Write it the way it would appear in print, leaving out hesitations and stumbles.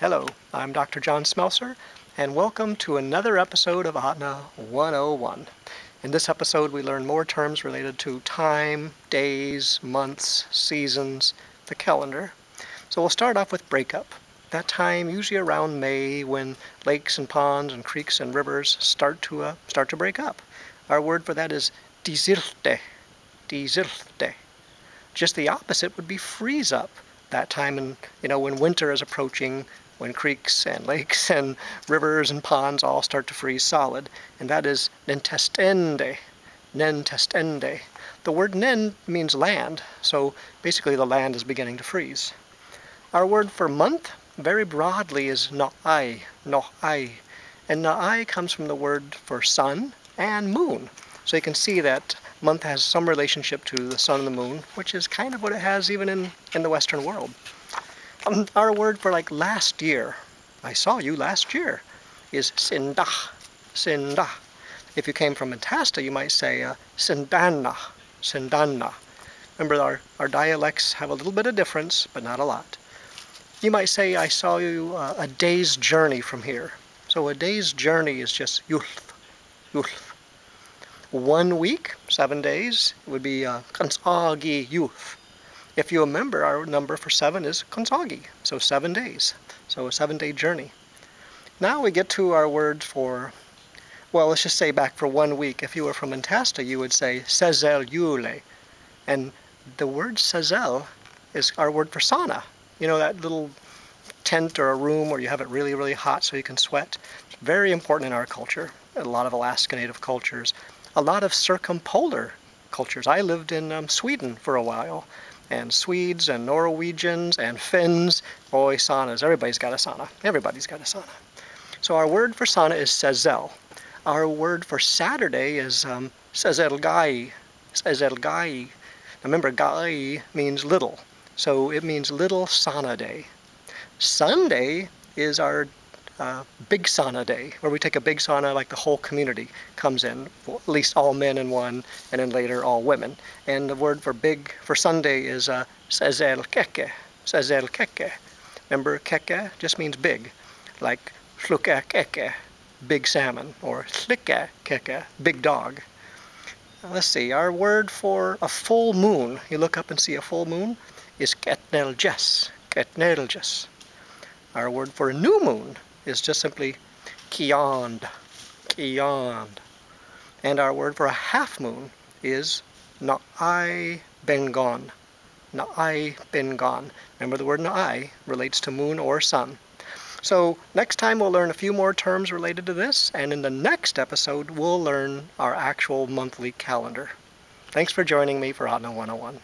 Hello, I'm Dr. John Smelser, and welcome to another episode of Ahtna 101. In this episode, we learn more terms related to time, days, months, seasons, the calendar. So we'll start off with breakup. That time, usually around May, when lakes and ponds and creeks and rivers start to break up. Our word for that is dizilte. Dizilte. Just the opposite would be freeze up. That time, when winter is approaching, when creeks and lakes and rivers and ponds all start to freeze solid, and that is nentestende. Nentestende. The word nen means land, so basically the land is beginning to freeze. Our word for month, very broadly, is no'ai, no'ai. And no'ai comes from the word for sun and moon. So you can see that month has some relationship to the sun and the moon, which is kind of what it has even in the Western world. Our word for like last year, I saw you last year, is sinda, sinda. If you came from Ahtna, you might say sindana, sindana. Remember, our dialects have a little bit of difference, but not a lot. You might say, I saw you a day's journey from here. So a day's journey is just yulth, yulth. 1 week, 7 days, would be kansagi youth. If you remember, our number for 7 is kansagi, so 7 days. So a 7-day journey. Now we get to our word for, well, let's just say back for 1 week. If you were from Ahtna, you would say sezel yule. And the word sezel is our word for sauna. You know, that little tent or a room where you have it really, really hot so you can sweat. It's very important in our culture, a lot of Alaska Native cultures, a lot of circumpolar cultures. I lived in Sweden for a while, and Swedes and Norwegians and Finns, boy, saunas. Everybody's got a sauna. Everybody's got a sauna. So our word for sauna is sezel. Our word for Saturday is sezelgai. Sezelgai. Now remember, gai means little. So it means little sauna day. Sunday is our big sauna day, where we take a big sauna, like the whole community comes in, at least all men in one, and then later all women. And the word for big for Sunday is sezel keke. Sezel keke. Remember, keke just means big, like sluka keke, big salmon, or slika keke, big dog. Let's see, our word for a full moon, you look up and see a full moon, is ketneljes. Ketneljes. Our word for a new moon is just simply kiond, kiond. And our word for a half moon is na'ai bengon, na'ai bengon. Remember, the word na'ai relates to moon or sun. So next time we'll learn a few more terms related to this, and in the next episode we'll learn our actual monthly calendar. Thanks for joining me for Ahtna 101.